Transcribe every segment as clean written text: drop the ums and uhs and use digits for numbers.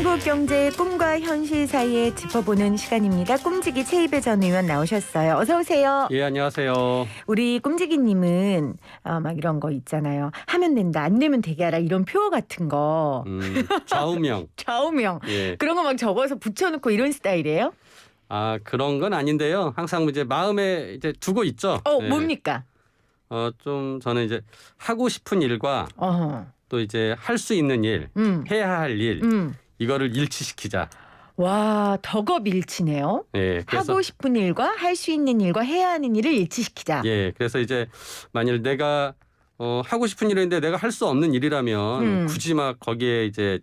한국 경제의 꿈과 현실 사이에 짚어보는 시간입니다. 꿈지기 최이배 전 의원 나오셨어요. 어서 오세요. 예, 안녕하세요. 우리 꿈지기님은 막 이런 거 있잖아요. 하면 된다, 안 되면 되게 하라 이런 표 같은 거. 좌우명. 좌우명. 예. 그런 거 막 적어서 붙여놓고 이런 스타일이에요? 아, 그런 건 아닌데요. 항상 이제 마음에 이제 두고 있죠. 예. 뭡니까? 좀 저는 이제 하고 싶은 일과 어허. 또 이제 할 수 있는 일, 해야 할 일, 이거를 일치시키자. 와, 덕업일치네요. 예, 그래서 하고 싶은 일과 할 수 있는 일과 해야 하는 일을 일치시키자. 예, 그래서 이제 만일 내가 하고 싶은 일인데 내가 할 수 없는 일이라면 굳이 막 거기에 이제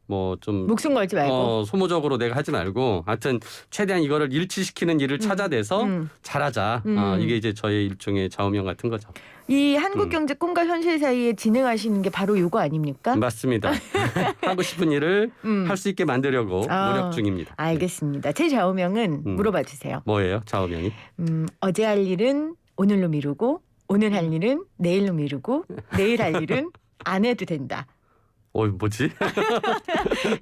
뭐 좀 목숨 걸지 말고. 소모적으로 내가 하지 말고 하여튼 최대한 이거를 일치시키는 일을 찾아내서 잘하자. 이게 이제 저의 일종의 좌우명 같은 거죠. 이 한국경제 꿈과 현실 사이에 진행하시는 게 바로 이거 아닙니까? 맞습니다. 하고 싶은 일을 할 수 있게 만들려고 노력 중입니다. 알겠습니다. 제 좌우명은 물어봐 주세요. 뭐예요? 좌우명이? 어제 할 일은 오늘로 미루고 오늘 할 일은 내일로 미루고 내일 할 일은 안 해도 된다. 뭐지?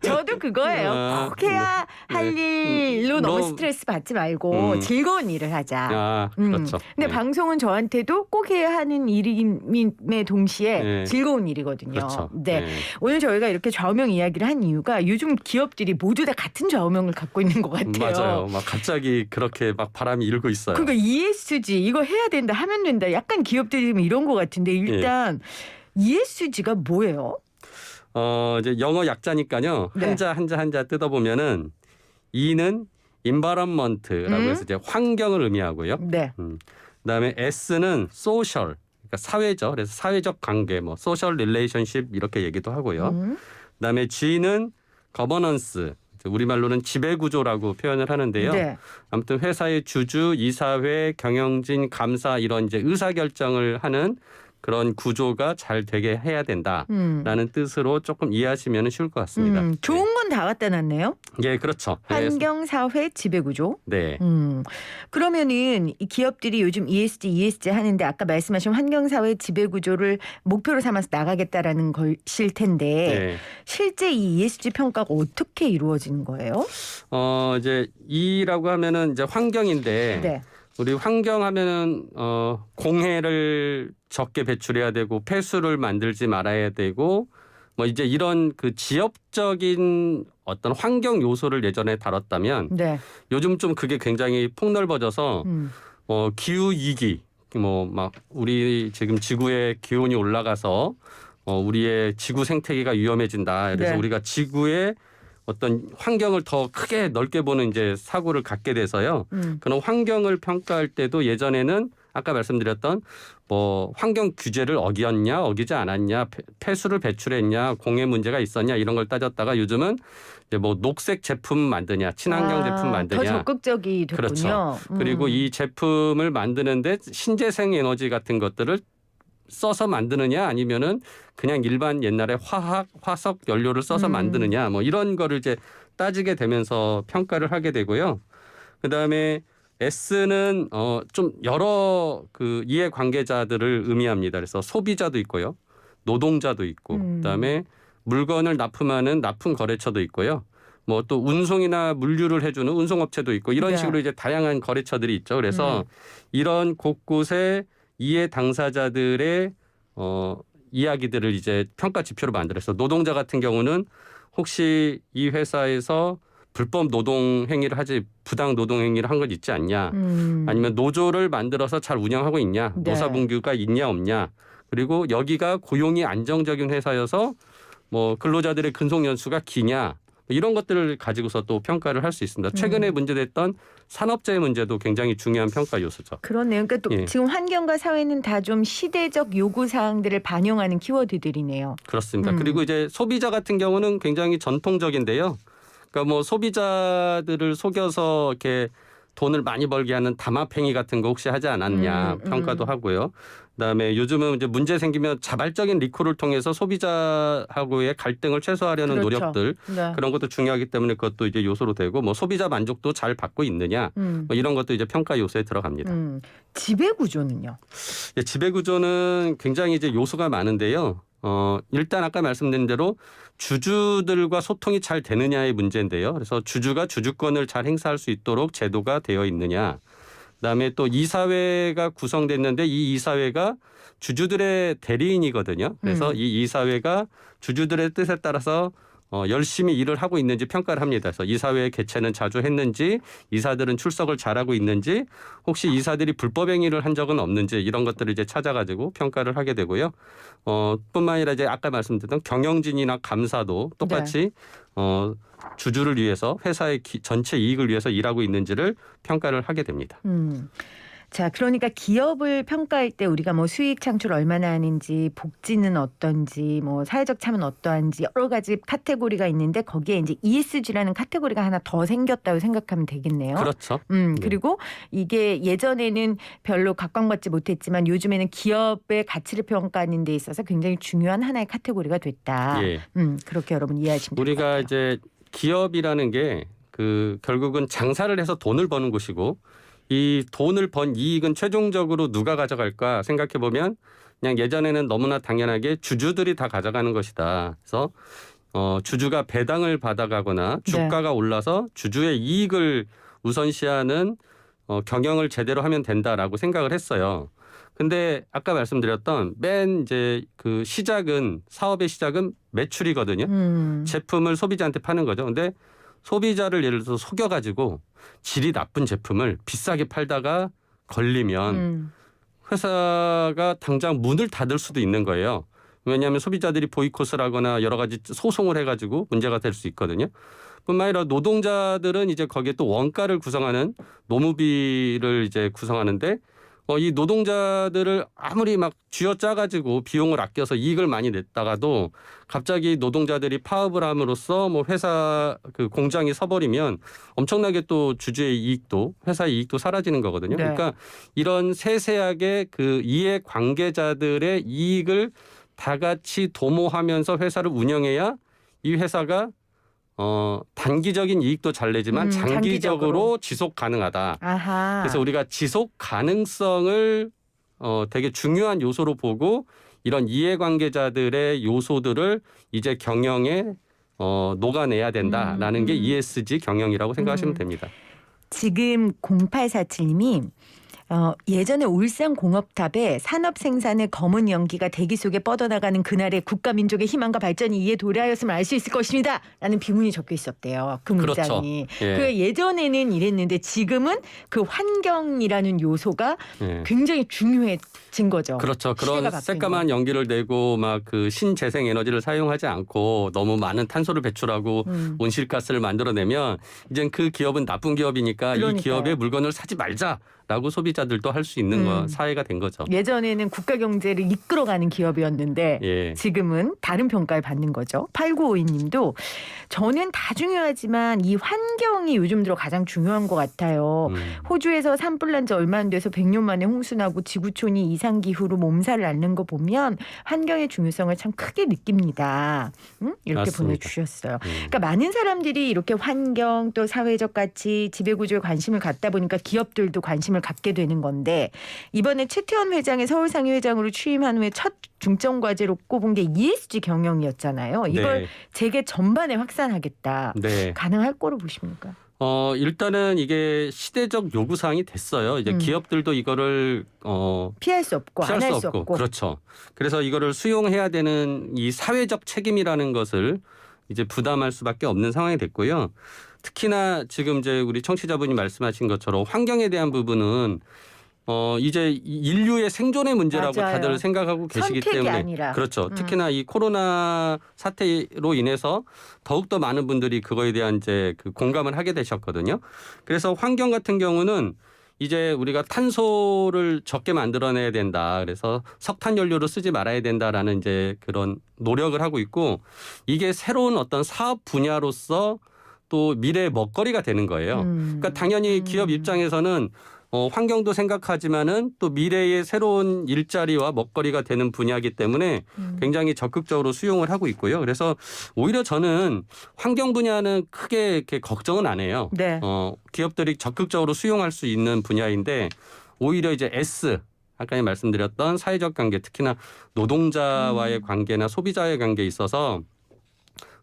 저도 그거예요. 꼭 해야 할 일로 너무 스트레스 받지 말고 즐거운 일을 하자. 그렇죠. 근데 방송은 저한테도 꼭 해야 하는 일임에 동시에 즐거운 일이거든요. 그렇죠. 네. 오늘 저희가 이렇게 좌우명 이야기를 한 이유가 요즘 기업들이 모두 다 같은 좌우명을 갖고 있는 것 같아요. 맞아요. 막 갑자기 그렇게 막 바람이 일고 있어요. 그러니까 ESG 이거 해야 된다 하면 된다. 약간 기업들이 좀 이런 것 같은데 일단 ESG가 뭐예요? 이제 영어 약자니까요. 네. 한자 뜯어보면은 E는 environment라고 해서 이제 환경을 의미하고요. 네. 그다음에 S는 social, 그러니까 사회죠. 그래서 사회적 관계, 뭐 social relationship 이렇게 얘기도 하고요. 그다음에 G는 governance, 우리말로는 지배구조라고 표현을 하는데요. 네. 아무튼 회사의 주주, 이사회, 경영진, 감사 이런 이제 의사결정을 하는 그런 구조가 잘 되게 해야 된다라는 뜻으로 조금 이해하시면 쉬울 것 같습니다. 좋은 건 다 갖다 놨네요. 예, 그렇죠. 환경, 사회, 지배구조. 네. 그러면은 이 기업들이 요즘 ESG 하는데 아까 말씀하신 환경, 사회, 지배구조를 목표로 삼아서 나가겠다라는 것일 텐데 네. 실제 이 ESG 평가가 어떻게 이루어지는 거예요? 이제 E라고 하면은 이제 환경인데 네. 우리 환경하면은 공해를 적게 배출해야 되고 폐수를 만들지 말아야 되고 뭐 이제 이런 그 지역적인 어떤 환경 요소를 예전에 다뤘다면 네. 요즘 좀 그게 굉장히 폭넓어져서 기후 위기 뭐 막 우리 지금 지구의 기온이 올라가서 우리의 지구 생태계가 위험해진다. 그래서 네. 우리가 지구의 어떤 환경을 더 크게 넓게 보는 이제 사고를 갖게 돼서요. 그런 환경을 평가할 때도 예전에는 아까 말씀드렸던 뭐 환경 규제를 어겼냐, 어기지 않았냐, 폐수를 배출했냐, 공해 문제가 있었냐 이런 걸 따졌다가 요즘은 이제 뭐 녹색 제품 만드냐, 친환경 제품 만드냐. 더 적극적이 됐군요. 그렇죠. 그리고 이 제품을 만드는데 신재생 에너지 같은 것들을 써서 만드느냐 아니면은 그냥 일반 옛날에 화석 연료를 써서 만드느냐 뭐 이런 거를 이제 따지게 되면서 평가를 하게 되고요. 그다음에 S는 좀 여러 그 이해 관계자들을 의미합니다. 그래서 소비자도 있고요. 노동자도 있고 그다음에 물건을 납품하는 납품 거래처도 있고요. 뭐 또 운송이나 물류를 해주는 운송업체도 있고 이런 식으로 이제 다양한 거래처들이 있죠. 그래서 이런 곳곳에 이해 당사자들의 이야기들을 이제 평가 지표로 만들어서 노동자 같은 경우는 혹시 이 회사에서 불법 노동 행위를 하지 부당 노동 행위를 한 건 있지 않냐 아니면 노조를 만들어서 잘 운영하고 있냐 네. 노사분규가 있냐 없냐 그리고 여기가 고용이 안정적인 회사여서 뭐 근로자들의 근속 연수가 기냐 이런 것들을 가지고서 또 평가를 할 수 있습니다. 최근에 문제됐던 산업재해 문제도 굉장히 중요한 평가 요소죠. 그렇네요. 그러니까 또 지금 환경과 사회는 다 좀 시대적 요구 사항들을 반영하는 키워드들이네요. 그렇습니다. 그리고 이제 소비자 같은 경우는 굉장히 전통적인데요. 그러니까 뭐 소비자들을 속여서 이렇게 돈을 많이 벌게 하는 담합행위 같은 거 혹시 하지 않았냐 평가도 하고요. 그다음에 요즘은 이제 문제 생기면 자발적인 리콜을 통해서 소비자하고의 갈등을 최소화하려는 그렇죠. 노력들 네. 그런 것도 중요하기 때문에 그것도 이제 요소로 되고 뭐 소비자 만족도 잘 받고 있느냐 뭐 이런 것도 이제 평가 요소에 들어갑니다. 지배 구조는요? 지배 구조는 굉장히 이제 요소가 많은데요. 일단 아까 말씀드린 대로 주주들과 소통이 잘 되느냐의 문제인데요. 그래서 주주가 주주권을 잘 행사할 수 있도록 제도가 되어 있느냐. 그다음에 또 이사회가 구성됐는데 이 이사회가 주주들의 대리인이거든요. 그래서 이 이사회가 주주들의 뜻에 따라서 열심히 일을 하고 있는지 평가를 합니다. 그래서 이사회 개최는 자주 했는지, 이사들은 출석을 잘하고 있는지, 혹시 이사들이 불법 행위를 한 적은 없는지 이런 것들을 이제 찾아가지고 평가를 하게 되고요. 뿐만 아니라 이제 아까 말씀드렸던 경영진이나 감사도 똑같이 주주를 위해서 회사의 전체 이익을 위해서 일하고 있는지를 평가를 하게 됩니다. 자, 그러니까 기업을 평가할 때 우리가 뭐 수익 창출 얼마나 하는지, 복지는 어떤지, 뭐 사회적 참여는 어떠한지 여러 가지 카테고리가 있는데 거기에 이제 ESG라는 카테고리가 하나 더 생겼다고 생각하면 되겠네요. 그렇죠. 그리고 이게 예전에는 별로 각광받지 못했지만 요즘에는 기업의 가치를 평가하는 데 있어서 굉장히 중요한 하나의 카테고리가 됐다. 예. 그렇게 여러분 이해하시면 될 것 우리가 같아요. 이제 기업이라는 게 결국은 장사를 해서 돈을 버는 곳이고, 이 돈을 번 이익은 최종적으로 누가 가져갈까 생각해 보면 그냥 예전에는 너무나 당연하게 주주들이 다 가져가는 것이다. 그래서 주주가 배당을 받아가거나 주가가 올라서 주주의 이익을 우선시하는 경영을 제대로 하면 된다라고 생각을 했어요. 근데 아까 말씀드렸던 맨 이제 그 사업의 시작은 매출이거든요. 제품을 소비자한테 파는 거죠. 근데 소비자를 예를 들어서 속여가지고 질이 나쁜 제품을 비싸게 팔다가 걸리면 회사가 당장 문을 닫을 수도 있는 거예요. 왜냐하면 소비자들이 보이콧을 하거나 여러 가지 소송을 해가지고 문제가 될 수 있거든요. 뿐만 아니라 노동자들은 이제 거기에 또 원가를 구성하는 노무비를 이제 구성하는데 이 노동자들을 아무리 막 쥐어짜가지고 비용을 아껴서 이익을 많이 냈다가도 갑자기 노동자들이 파업을 함으로써 뭐 회사 공장이 서버리면 엄청나게 또 주주의 이익도 회사의 이익도 사라지는 거거든요. 네. 그러니까 이런 세세하게 이해 관계자들의 이익을 다 같이 도모하면서 회사를 운영해야 이 회사가 단기적인 이익도 잘 내지만 장기적으로 지속 가능하다. 아하. 그래서 우리가 지속 가능성을 되게 중요한 요소로 보고 이런 이해관계자들의 요소들을 이제 경영에 녹아내야 된다라는 게 ESG 경영이라고 생각하시면 됩니다. 지금 0847님이 예전에 울산공업탑에 산업 생산의 검은 연기가 대기 속에 뻗어나가는 그날의 국가 민족의 희망과 발전이 이에 도래하였음을 알 수 있을 것입니다. 라는 비문이 적혀 있었대요. 그 문장이. 그렇죠. 예. 예전에는 이랬는데 지금은 그 환경이라는 요소가 예. 굉장히 중요해진 거죠. 그렇죠. 시대가 그런 바뀐 새까만 연기를 내고 막 신재생 에너지를 사용하지 않고 너무 많은 탄소를 배출하고 온실가스를 만들어내면 이젠 그 기업은 나쁜 기업이니까 그러니까요. 이 기업의 물건을 사지 말자라고 소비자들도 할 수 있는 사회가 된 거죠. 예전에는 국가 경제를 이끌어가는 기업이었는데 예. 지금은 다른 평가를 받는 거죠. 8952님도 저는 다 중요하지만 이 환경이 요즘 들어 가장 중요한 것 같아요. 호주에서 산불 난 지 얼마 안 돼서 100년 만에 홍수나고 지구촌이 이상기후로 몸살을 앓는 거 보면 환경의 중요성을 참 크게 느낍니다. 이렇게 맞습니다. 보내주셨어요. 그러니까 많은 사람들이 이렇게 환경 또 사회적 가치 지배구조에 관심을 갖다 보니까 기업들도 관심을 갖게 되는 건데 이번에 최태원 회장이 서울상해 회장으로 취임한 후에 첫 중점 과제로 꼽은 게 ESG 경영이었잖아요. 이걸 네. 재계 전반에 확산하겠다. 네. 가능할 거로 보십니까? 일단은 이게 시대적 요구사항이 됐어요. 이제 기업들도 이거를 피할 수 없고 안 할 수 없고. 그렇죠. 그래서 이거를 수용해야 되는 이 사회적 책임이라는 것을 이제 부담할 수밖에 없는 상황이 됐고요. 특히나 지금 이제 우리 청취자분이 말씀하신 것처럼 환경에 대한 부분은 이제 인류의 생존의 문제라고 맞아요. 다들 생각하고 계시기 선택이 때문에 아니라. 그렇죠. 특히나 이 코로나 사태로 인해서 더욱더 많은 분들이 그거에 대한 이제 공감을 하게 되셨거든요. 그래서 환경 같은 경우는 이제 우리가 탄소를 적게 만들어내야 된다. 그래서 석탄 연료를 쓰지 말아야 된다라는 이제 그런 노력을 하고 있고 이게 새로운 어떤 사업 분야로서 또 미래의 먹거리가 되는 거예요. 그러니까 당연히 기업 입장에서는 환경도 생각하지만은 또 미래의 새로운 일자리와 먹거리가 되는 분야이기 때문에 굉장히 적극적으로 수용을 하고 있고요. 그래서 오히려 저는 환경 분야는 크게 이렇게 걱정은 안 해요. 네. 기업들이 적극적으로 수용할 수 있는 분야인데 오히려 이제 S 아까 말씀드렸던 사회적 관계, 특히나 노동자와의 관계나 소비자와의 관계에 있어서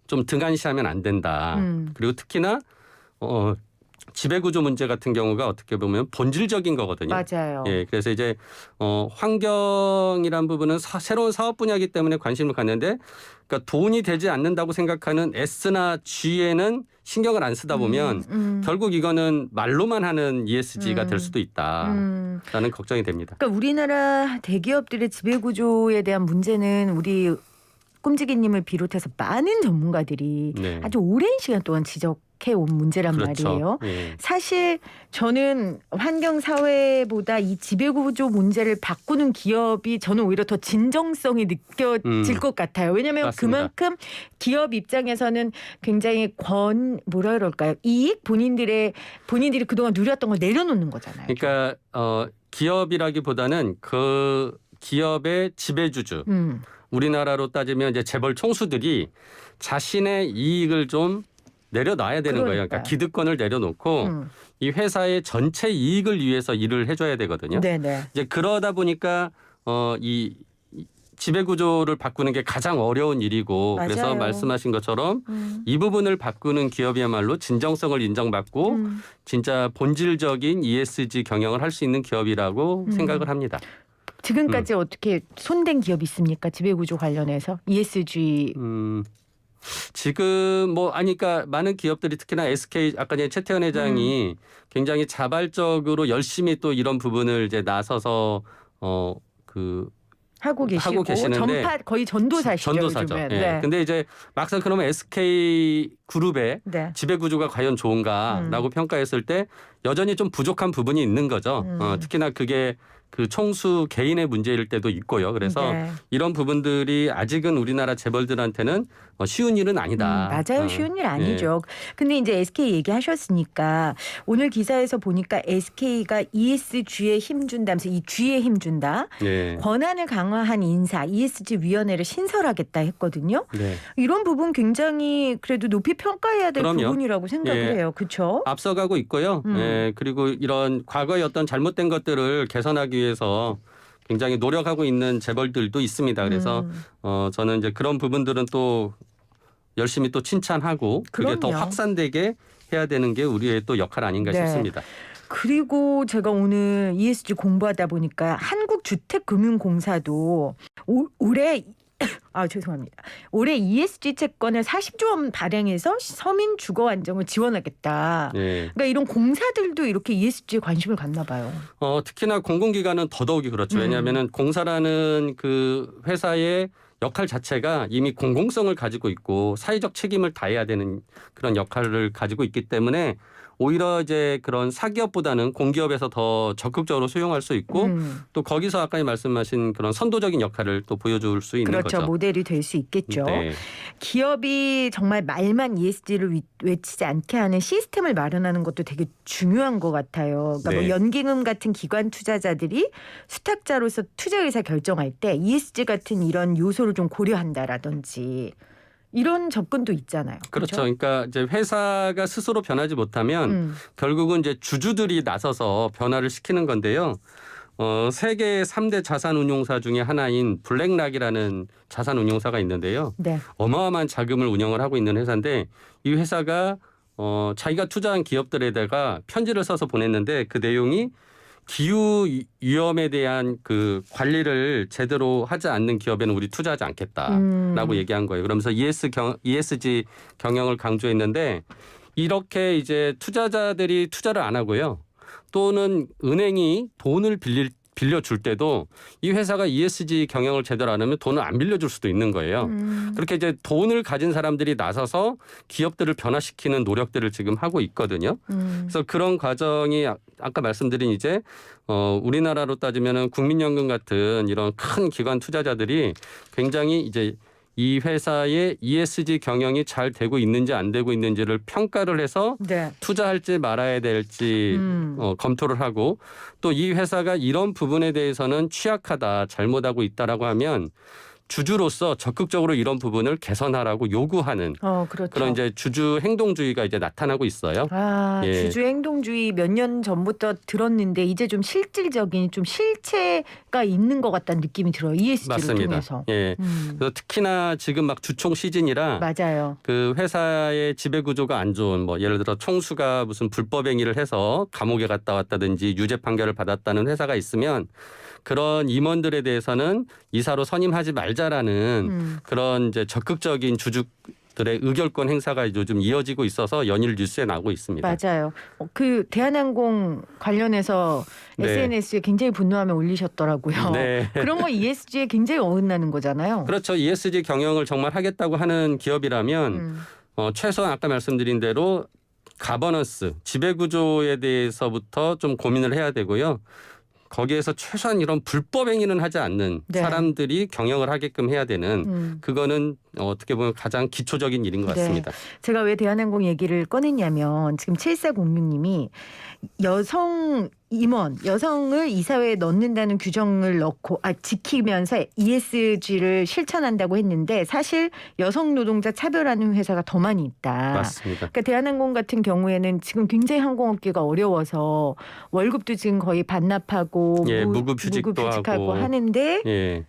좀 등한시하면 안 된다. 그리고 특히나 지배구조 문제 같은 경우가 어떻게 보면 본질적인 거거든요. 맞아요. 예, 그래서 이제 환경이란 부분은 새로운 사업 분야이기 때문에 관심을 갖는데, 그러니까 돈이 되지 않는다고 생각하는 S나 G에는 신경을 안 쓰다 보면 결국 이거는 말로만 하는 ESG가 될 수도 있다라는 걱정이 됩니다. 그러니까 우리나라 대기업들의 지배구조에 대한 문제는 우리 꼼지기님을 비롯해서 많은 전문가들이 네. 아주 오랜 시간 동안 지적해온 문제란 그렇죠. 말이에요. 예. 사실 저는 환경사회보다 이 지배구조 문제를 바꾸는 기업이 저는 오히려 더 진정성이 느껴질 것 같아요. 왜냐하면 맞습니다. 그만큼 기업 입장에서는 굉장히 뭐라 그럴까요? 이익 본인들이 그동안 누렸던 걸 내려놓는 거잖아요. 그러니까 기업이라기보다는 그 기업의 지배주주. 우리나라로 따지면 이제 재벌 총수들이 자신의 이익을 좀 내려놔야 되는 거예요. 그러니까 기득권을 내려놓고 이 회사의 전체 이익을 위해서 일을 해줘야 되거든요. 네네. 이제 그러다 보니까 이 지배 구조를 바꾸는 게 가장 어려운 일이고, 맞아요. 그래서 말씀하신 것처럼 이 부분을 바꾸는 기업이야말로 진정성을 인정받고 진짜 본질적인 ESG 경영을 할 수 있는 기업이라고 생각을 합니다. 지금까지 어떻게 손댄 기업 있습니까? 지배구조 관련해서 ESG. 지금 그러니까 많은 기업들이 특히나 SK 아까 전에 최태원 회장이 굉장히 자발적으로 열심히 또 이런 부분을 이제 나서서 하고 계시는데 거의 전도사시죠. 전도사죠. 요즘엔. 예. 네. 근데 이제 막상 그러면 SK 그룹의 네. 지배 구조가 과연 좋은가라고 평가했을 때 여전히 좀 부족한 부분이 있는 거죠. 특히나 그게 그 총수 개인의 문제일 때도 있고요. 그래서 네. 이런 부분들이 아직은 우리나라 재벌들한테는 쉬운 일은 아니다. 맞아요. 쉬운 일 아니죠. 근데 이제 SK 얘기하셨으니까 오늘 기사에서 보니까 SK가 ESG에 힘준다면서 이 G에 힘준다. 네. 권한을 강화한 인사 ESG 위원회를 신설하겠다 했거든요. 네. 이런 부분 굉장히 그래도 높이 평가해야 될 그럼요. 부분이라고 생각을 예. 해요. 그렇죠? 앞서가고 있고요. 예, 그리고 이런 과거의 어떤 잘못된 것들을 개선하기 위해서 굉장히 노력하고 있는 재벌들도 있습니다. 그래서 저는 이제 그런 부분들은 또 열심히 또 칭찬하고 그게 더 그럼요. 확산되게 해야 되는 게 우리의 또 역할 아닌가 네. 싶습니다. 그리고 제가 오늘 ESG 공부하다 보니까 한국주택금융공사도 올해 죄송합니다. 올해 ESG 채권을 40조 원 발행해서 서민 주거 안정을 지원하겠다. 예. 그러니까 이런 공사들도 이렇게 ESG에 관심을 갖나 봐요. 특히나 공공기관은 더더욱이 그렇죠. 왜냐하면은 공사라는 그 회사의 역할 자체가 이미 공공성을 가지고 있고 사회적 책임을 다해야 되는 그런 역할을 가지고 있기 때문에 오히려 이제 그런 사기업보다는 공기업에서 더 적극적으로 수용할 수 있고 또 거기서 아까 말씀하신 그런 선도적인 역할을 또 보여줄 수 있는 그렇죠. 거죠. 모델이 될 수 있겠죠. 네. 기업이 정말 말만 ESG를 외치지 않게 하는 시스템을 마련하는 것도 되게 중요한 것 같아요. 그러니까 네. 뭐 연기금 같은 기관 투자자들이 수탁자로서 투자 의사 결정할 때 ESG 같은 이런 요소를 좀 고려한다라든지 이런 접근도 있잖아요. 그렇죠. 그렇죠? 그러니까 이제 회사가 스스로 변하지 못하면 결국은 이제 주주들이 나서서 변화를 시키는 건데요. 세계 3대 자산운용사 중에 하나인 블랙락이라는 자산운용사가 있는데요. 네. 어마어마한 자금을 운영을 하고 있는 회사인데 이 회사가 자기가 투자한 기업들에다가 편지를 써서 보냈는데 그 내용이 기후 위험에 대한 그 관리를 제대로 하지 않는 기업에는 우리 투자하지 않겠다라고 얘기한 거예요. 그러면서 ESG 경영을 강조했는데 이렇게 이제 투자자들이 투자를 안 하고요. 또는 은행이 돈을 빌려줄 때도 이 회사가 ESG 경영을 제대로 안 하면 돈을 안 빌려줄 수도 있는 거예요. 그렇게 이제 돈을 가진 사람들이 나서서 기업들을 변화시키는 노력들을 지금 하고 있거든요. 그래서 그런 과정이 아까 말씀드린 이제 우리나라로 따지면은 국민연금 같은 이런 큰 기관 투자자들이 굉장히 이제 이 회사의 ESG 경영이 잘 되고 있는지 안 되고 있는지를 평가를 해서 네. 투자할지 말아야 될지 검토를 하고 또 이 회사가 이런 부분에 대해서는 취약하다, 잘못하고 있다라고 하면 주주로서 적극적으로 이런 부분을 개선하라고 요구하는 그렇죠. 그런 이제 주주 행동주의가 이제 나타나고 있어요. 예. 주주 행동주의 몇 년 전부터 들었는데 이제 좀 실질적인 좀 실체가 있는 것 같다는 느낌이 들어요. ESG를 맞습니다. 통해서. 예. 그래서 특히나 지금 막 주총 시즌이라 맞아요. 그 회사의 지배 구조가 안 좋은 뭐 예를 들어 총수가 무슨 불법 행위를 해서 감옥에 갔다 왔다든지 유죄 판결을 받았다는 회사가 있으면 그런 임원들에 대해서는 이사로 선임하지 말자라는 그런 이제 적극적인 주주들의 의결권 행사가 요즘 이어지고 있어서 연일 뉴스에 나오고 있습니다. 맞아요. 그 대한항공 관련해서 네. SNS에 굉장히 분노하며 올리셨더라고요. 네. 그런 거 ESG에 굉장히 어긋나는 거잖아요. 그렇죠. ESG 경영을 정말 하겠다고 하는 기업이라면 최소한 아까 말씀드린 대로 가버넌스, 지배구조에 대해서부터 좀 고민을 해야 되고요. 거기에서 최소한 이런 불법 행위는 하지 않는 네. 사람들이 경영을 하게끔 해야 되는 그거는 어떻게 보면 가장 기초적인 일인 것 같습니다. 제가 왜 대한항공 얘기를 꺼냈냐면 지금 7406님이 여성 임원, 여성을 이사회에 넣는다는 규정을 지키면서 ESG를 실천한다고 했는데 사실 여성 노동자 차별하는 회사가 더 많이 있다. 맞습니다. 그러니까 대한항공 같은 경우에는 지금 굉장히 항공업계가 어려워서 월급도 지금 거의 반납하고 예, 무급휴직도 하고 하고 하는데 예.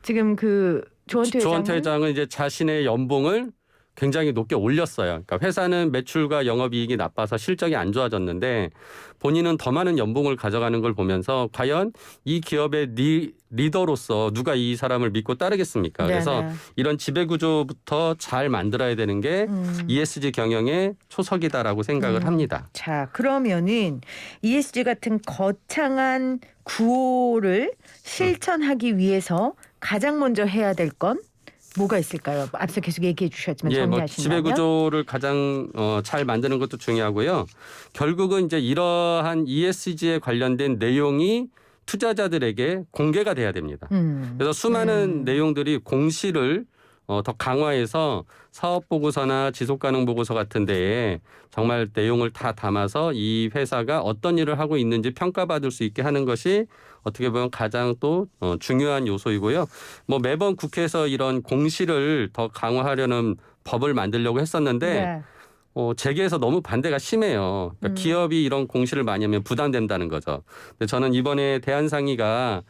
지금 그 조원태 회장은 이제 자신의 연봉을 굉장히 높게 올렸어요. 그러니까 회사는 매출과 영업이익이 나빠서 실적이 안 좋아졌는데 본인은 더 많은 연봉을 가져가는 걸 보면서 과연 이 기업의 리더로서 누가 이 사람을 믿고 따르겠습니까? 그래서 이런 지배구조부터 잘 만들어야 되는 게 ESG 경영의 초석이다라고 생각을 합니다. 자, 그러면은 ESG 같은 거창한 구호를 실천하기 위해서 가장 먼저 해야 될 건 뭐가 있을까요? 앞서 계속 얘기해 주셨지만 정리하신다면. 지배구조를 가장 잘 만드는 것도 중요하고요. 결국은 이제 이러한 ESG에 관련된 내용이 투자자들에게 공개가 돼야 됩니다. 그래서 수많은 내용들이 공시를 더 강화해서 사업보고서나 지속가능보고서 같은 데에 정말 내용을 다 담아서 이 회사가 어떤 일을 하고 있는지 평가받을 수 있게 하는 것이 어떻게 보면 가장 또 중요한 요소이고요. 뭐 매번 국회에서 이런 공시를 더 강화하려는 법을 만들려고 했었는데 재계에서 너무 반대가 심해요. 그러니까 기업이 이런 공시를 많이 하면 부담된다는 거죠. 근데 저는 이번에 대한상의가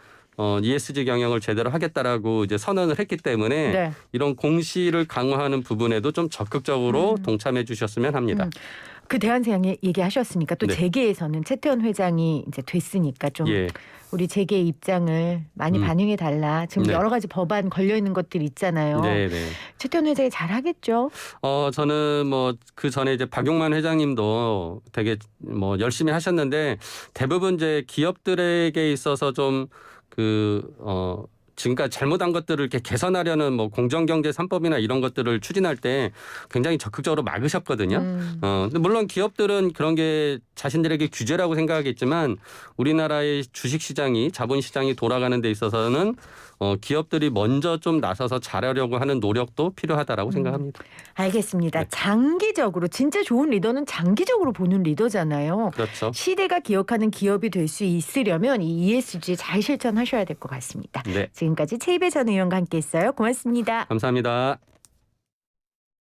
ESG 경영을 제대로 하겠다라고 이제 선언을 했기 때문에 이런 공시를 강화하는 부분에도 좀 적극적으로 동참해 주셨으면 합니다. 그 대한상의 얘기하셨으니까 또 재계에서는 최태원 회장이 이제 됐으니까 좀 우리 재계의 입장을 많이 반영해 달라. 지금 여러 가지 법안 걸려 있는 것들 있잖아요. 최태원 회장이 잘하겠죠. 저는 뭐 그 전에 이제 박용만 회장님도 되게 뭐 열심히 하셨는데 대부분 이제 기업들에게 있어서 좀 지금까지 잘못한 것들을 이렇게 개선하려는 뭐 공정경제 3법이나 이런 것들을 추진할 때 굉장히 적극적으로 막으셨거든요. 근데 물론 기업들은 그런 게 자신들에게 규제라고 생각하겠지만 우리나라의 주식시장이 자본시장이 돌아가는 데 있어서는 기업들이 먼저 좀 나서서 잘하려고 하는 노력도 필요하다라고 생각합니다. 알겠습니다. 장기적으로 진짜 좋은 리더는 장기적으로 보는 리더잖아요. 그렇죠. 시대가 기억하는 기업이 될 수 있으려면 이 ESG 잘 실천하셔야 될 것 같습니다. 지금까지 최이배 전 의원과 함께했어요. 고맙습니다. 감사합니다.